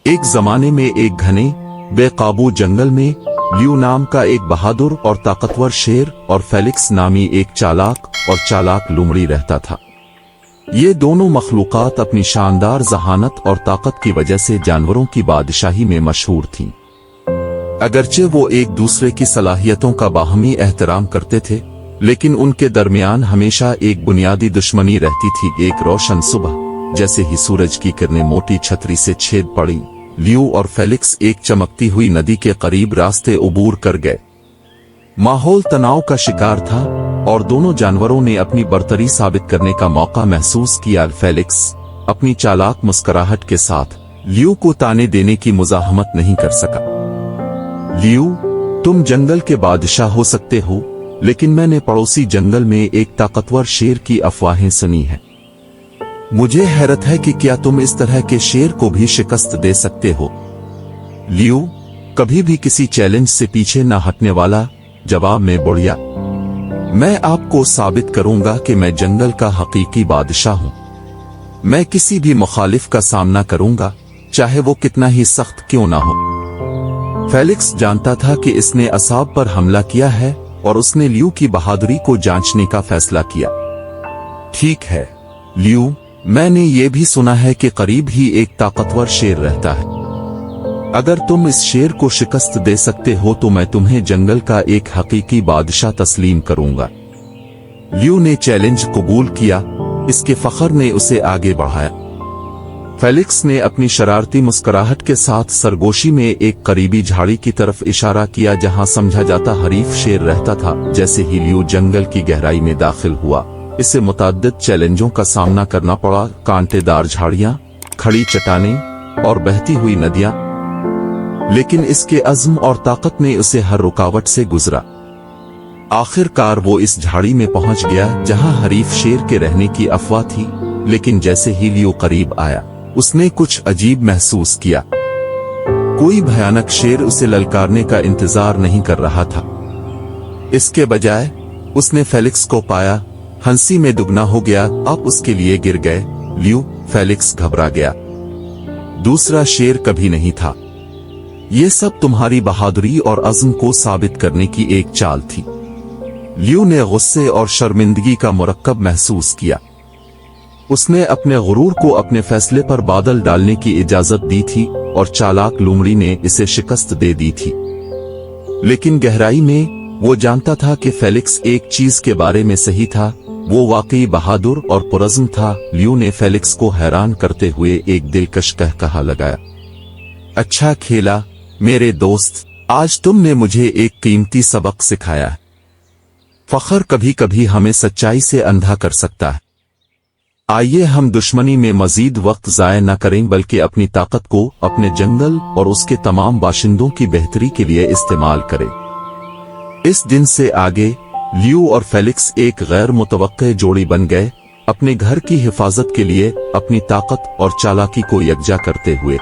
एक जमाने में एक घने बेकाबू जंगल में लियो नाम का एक बहादुर और ताकतवर शेर और फेलिक्स नामी एक चालाक लोमड़ी रहता था। ये दोनों मखलूकात अपनी शानदार जहानत और ताकत की वजह से जानवरों की बादशाही में मशहूर थीं। अगरचे वो एक दूसरे की सलाहियतों का बाहमी एहतराम करते थे, लेकिन उनके दरमियान हमेशा एक बुनियादी दुश्मनी रहती थी। एक रोशन सुबह जैसे ही सूरज की किरणें मोटी छतरी से छेद पड़ी, लियो और फेलिक्स एक चमकती हुई नदी के करीब रास्ते उबूर कर गए। माहौल तनाव का शिकार था और दोनों जानवरों ने अपनी बर्तरी साबित करने का मौका महसूस किया। फेलिक्स अपनी चालाक मुस्कुराहट के साथ लियो को ताने देने की मुजाहमत नहीं कर सका। लियो, तुम जंगल के बादशाह हो सकते हो, लेकिन मैंने पड़ोसी जंगल में एक ताकतवर शेर की अफवाहें सुनी हैं। मुझे हैरत है कि क्या तुम इस तरह के शेर को भी शिकस्त दे सकते हो। लियो कभी भी किसी चैलेंज से पीछे न हटने वाला जवाब में बोलिया, मैं आपको साबित करूंगा कि मैं जंगल का हकीकी बादशाह हूं। मैं किसी भी मुखालिफ का सामना करूंगा, चाहे वो कितना ही सख्त क्यों ना हो। फेलिक्स जानता था कि इसने असाब पर हमला किया है और उसने लियो की बहादुरी को जांचने का फैसला किया। ठीक है लियो, मैंने ये भी सुना है कि करीब ही एक ताकतवर शेर रहता है। अगर तुम इस शेर को शिकस्त दे सकते हो तो मैं तुम्हें जंगल का एक हकीकी बादशाह तस्लीम करूंगा। लियो ने चैलेंज कबूल किया, इसके फख्र ने उसे आगे बढ़ाया। फेलिक्स ने अपनी शरारती मुस्कुराहट के साथ सरगोशी में एक करीबी झाड़ी की तरफ इशारा किया जहां समझा जाता हरीफ शेर रहता था। जैसे ही लियो जंगल की गहराई में दाखिल हुआ, इसे मुतअद्दिद चैलेंजों का सामना करना पड़ा। कांटेदार झाड़ियां, खड़ी चट्टानें और बहती हुई नदियां, लेकिन इसके अज़्म और ताकत ने उसे हर रुकावट से गुजरा। आखिरकार वो इस झाड़ी में पहुंच गया जहां हरीफ शेर के रहने की अफवाह थी, लेकिन जैसे ही लियो करीब आया, उसने कुछ अजीब महसूस किया। कोई भयानक शेर उसे ललकारने का इंतजार नहीं कर रहा था। इसके बजाय उसने फेलिक्स को पाया, हंसी में दुगना हो गया। अब उसके लिए गिर गए। लियो, फेलिक्स घबरा गया। दूसरा शेर कभी नहीं था। ये सब तुम्हारी बहादुरी और अज़्म को साबित करने की एक चाल थी। लियो ने गुस्से और शर्मिंदगी का मुरक्कब महसूस किया। उसने अपने गुरूर को अपने फैसले पर बादल डालने की इजाजत दी थी और चालाक लोमड़ी ने इसे शिकस्त दे दी थी। लेकिन गहराई में वो जानता था कि फेलिक्स एक चीज के बारे में सही था, वो वाकई बहादुर और पुरज़्म था। लियो ने फेलिक्स को हैरान करते हुए एक दिलकश कहकहा लगाया, अच्छा खेला मेरे दोस्त, आज तुमने मुझे एक कीमती सबक सिखाया है। फख्र कभी कभी हमें सच्चाई से अंधा कर सकता है। आइए हम दुश्मनी में मजीद वक्त ज़ाय न करें, बल्कि अपनी ताकत को अपने जंगल और उसके तमाम बाशिंदों की बेहतरी के लिए इस्तेमाल करें। इस दिन से आगे लियो और फेलिक्स एक गैर मुतवक्के जोड़ी बन गए, अपने घर की हिफाजत के लिए अपनी ताकत और चालाकी को यकजा करते हुए।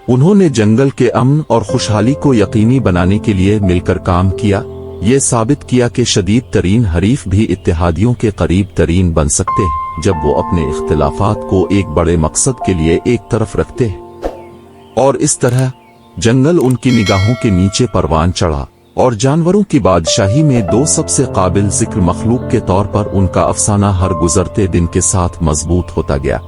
उन्होंने जंगल के अमन और खुशहाली को यकीनी बनाने के लिए मिलकर काम किया। ये साबित किया कि शदीद तरीन हरीफ भी इत्तेहादियों के करीब तरीन बन सकते हैं जब वो अपने इख्तिलाफात को एक बड़े मकसद के लिए एक तरफ रखते हैं। और इस तरह जंगल उनकी निगाहों के नीचे परवान चढ़ा और जानवरों की बादशाही में दो सबसे काबिल जिक्र मखलूक के तौर पर उनका अफसाना हर गुजरते दिन के साथ मजबूत होता गया।